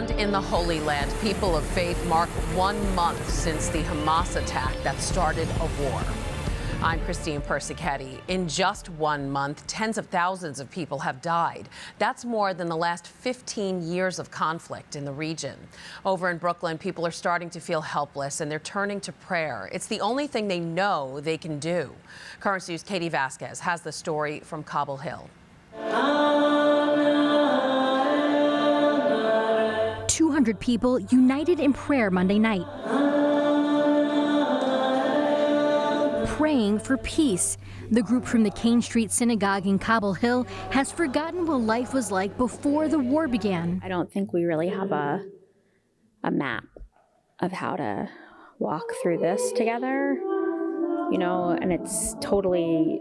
And in the Holy Land, people of faith mark 1 month since the Hamas attack that started a war. I'm Christine Persichetti. In just 1 month, tens of thousands of people have died. That's more than the last 15 years of conflict in the region. Over in Brooklyn, people are starting to feel helpless and they're turning to prayer. It's the only thing they know they can do. Currents News' Katie Vasquez has the story from Cobble Hill. 200 people united in prayer Monday night, praying for peace. The group from the Kane Street Synagogue in Cobble Hill has forgotten what life was like before the war began. I don't think we really have a map of how to walk through this together, you know, and it's totally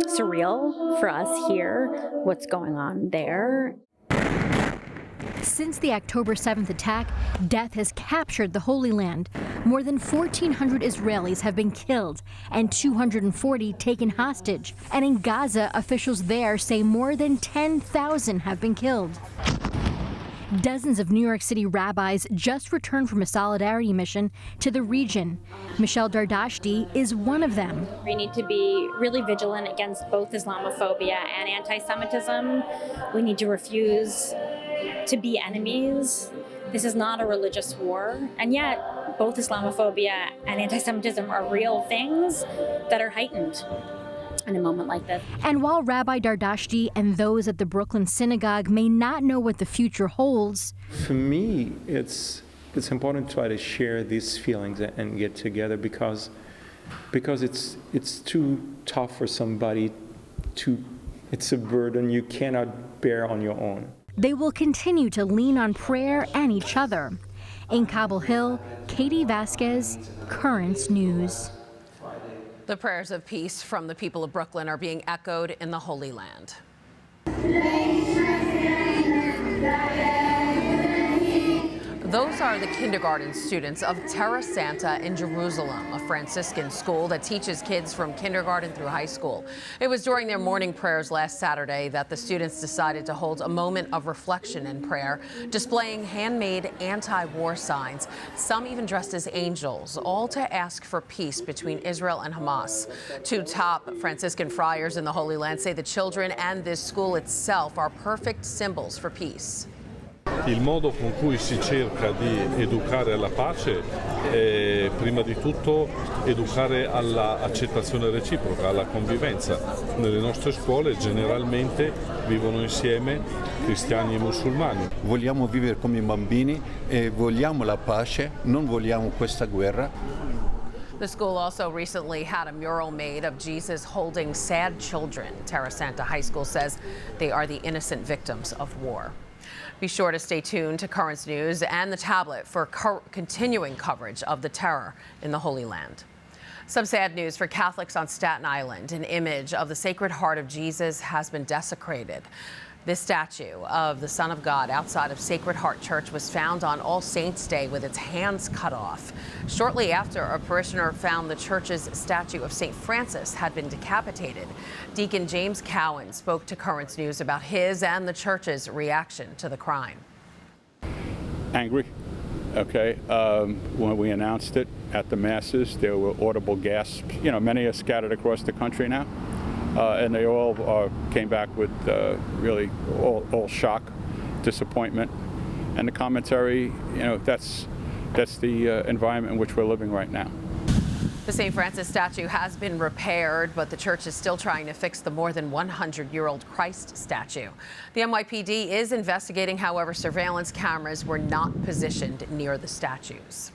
surreal for us here, what's going on there. Since the October 7th attack, death has captured the Holy Land. More than 1,400 Israelis have been killed and 240 taken hostage. And in Gaza, officials there say more than 10,000 have been killed. Dozens of New York City rabbis just returned from a solidarity mission to the region. Michelle Dardashti is one of them. We need to be really vigilant against both Islamophobia and anti-Semitism. We need to refuse to be enemies. This is not a religious war, and yet both Islamophobia and anti-Semitism are real things that are heightened in a moment like this. And while Rabbi Dardashti and those at the Brooklyn Synagogue may not know what the future holds, for me, it's important to try to share these feelings and get together because it's too tough for somebody to. It's a burden you cannot bear on your own. They will continue to lean on prayer and each other. In Cobble Hill, Katie Vasquez, Currents News. The prayers of peace from the people of Brooklyn are being echoed in the Holy Land. Those are the kindergarten students of Terra Santa in Jerusalem, a Franciscan school that teaches kids from kindergarten through high school. It was during their morning prayers last Saturday that the students decided to hold a moment of reflection and prayer, displaying handmade anti-war signs, some even dressed as angels, all to ask for peace between Israel and Hamas. Two top Franciscan friars in the Holy Land say the children and this school itself are perfect symbols for peace. Il modo con cui si cerca di educare alla pace è prima di tutto educare all'accettazione reciproca, alla convivenza. Nelle nostre scuole generalmente vivono insieme cristiani e musulmani. Vogliamo vivere come bambini e vogliamo la pace, non vogliamo questa guerra. The school also recently had a mural made of Jesus holding sad children. Terra Santa High School says they are the innocent victims of war. Be sure to stay tuned to Currents News and the tablet for continuing coverage of the terror in the Holy Land. Some sad news for Catholics on Staten Island. An image of the Sacred Heart of Jesus has been desecrated. This statue of the Son of God outside of Sacred Heart Church was found on All Saints' Day with its hands cut off. Shortly after, a parishioner found the church's statue of St. Francis had been decapitated. Deacon James Cowan spoke to Currents News about his and the church's reaction to the crime. Angry, okay. When we announced it at the masses, there were audible gasps. You know, many are scattered across the country now. And they all came back with really all shock, disappointment, and the commentary. You know, that's the environment in which we're living right now. The St. Francis statue has been repaired, but the church is still trying to fix the more than 100-year-old Christ statue. The NYPD is investigating, however, surveillance cameras were not positioned near the statues.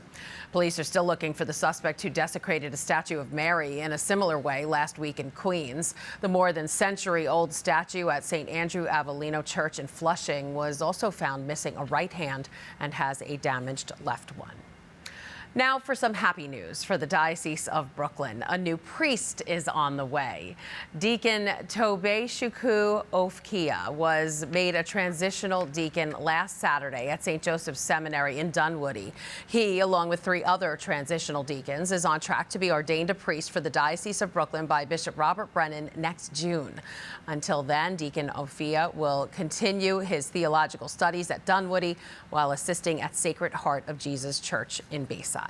Police are still looking for the suspect who desecrated a statue of Mary in a similar way last week in Queens. The more than century-old statue at St. Andrew Avellino Church in Flushing was also found missing a right hand and has a damaged left one. Now for some happy news for the Diocese of Brooklyn. A new priest is on the way. Deacon Tobeshuku Ofkia was made a transitional deacon last Saturday at St. Joseph's Seminary in Dunwoody. He, along with 3 other transitional deacons, is on track to be ordained a priest for the Diocese of Brooklyn by Bishop Robert Brennan next June. Until then, Deacon Ofkia will continue his theological studies at Dunwoody while assisting at Sacred Heart of Jesus Church in Bayside.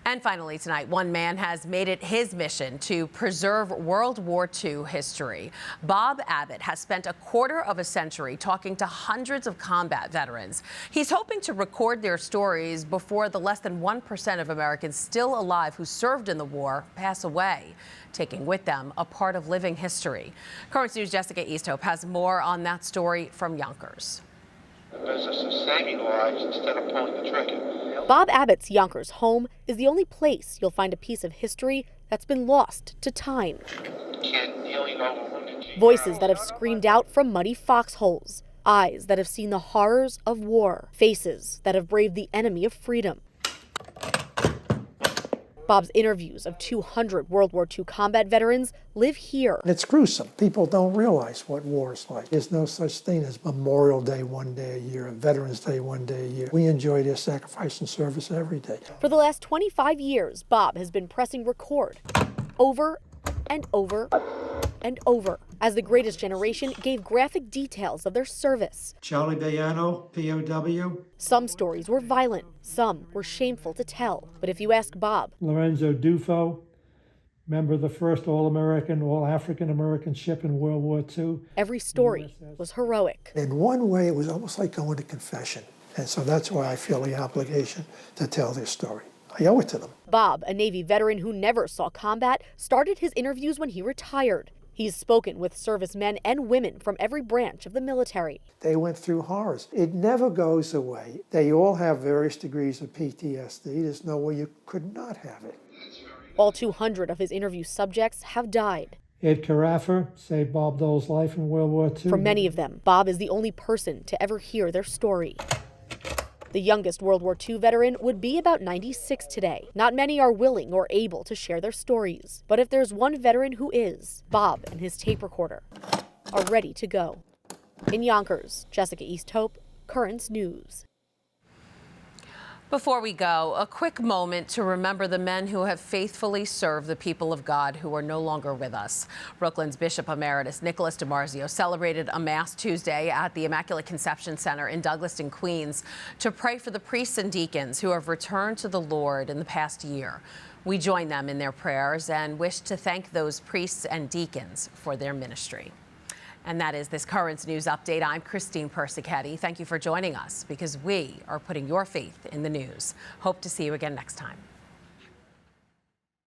And finally tonight, one man has made it his mission to preserve World War II history. Bob Abbott has spent a quarter of a century talking to hundreds of combat veterans. He's hoping to record their stories before the less than 1% of Americans still alive who served in the war pass away, taking with them a part of living history. Current News' Jessica Easthope has more on that story from Yonkers. The business is saving lives instead of pulling the trigger. Bob Abbott's Yonkers home is the only place you'll find a piece of history that's been lost to time. Kid kneeling over wounded. Voices that have screamed out from muddy foxholes, eyes that have seen the horrors of war, faces that have braved the enemy of freedom. Bob's interviews of 200 World War II combat veterans live here. It's gruesome. People don't realize what war is like. There's no such thing as Memorial Day one day a year, and Veterans Day one day a year. We enjoy their sacrifice and service every day. For the last 25 years, Bob has been pressing record over and over and over as the Greatest Generation gave graphic details of their service. Charlie Bayano, POW. Some stories were violent, some were shameful to tell. But if you ask Bob, Lorenzo Dufo, member of the first All-American, All-African-American ship in World War II. Every story was heroic. In one way, it was almost like going to confession. And so that's why I feel the obligation to tell their story. I owe it to them. Bob, a Navy veteran who never saw combat, started his interviews when he retired. He's spoken with servicemen and women from every branch of the military. They went through horrors. It never goes away. They all have various degrees of PTSD. There's no way you could not have it. All 200 of his interview subjects have died. Ed Carafa saved Bob Dole's life in World War II. For many of them, Bob is the only person to ever hear their story. The youngest World War II veteran would be about 96 today. Not many are willing or able to share their stories. But if there's one veteran who is, Bob and his tape recorder are ready to go. In Yonkers, Jessica Easthope, Currents News. Before we go, a quick moment to remember the men who have faithfully served the people of God who are no longer with us. Brooklyn's Bishop Emeritus Nicholas DiMarzio celebrated a Mass Tuesday at the Immaculate Conception Center in Douglaston, Queens, to pray for the priests and deacons who have returned to the Lord in the past year. We join them in their prayers and wish to thank those priests and deacons for their ministry. And that is this Currents News Update. I'm Christine Persichetti. Thank you for joining us because we are putting your faith in the news. Hope to see you again next time.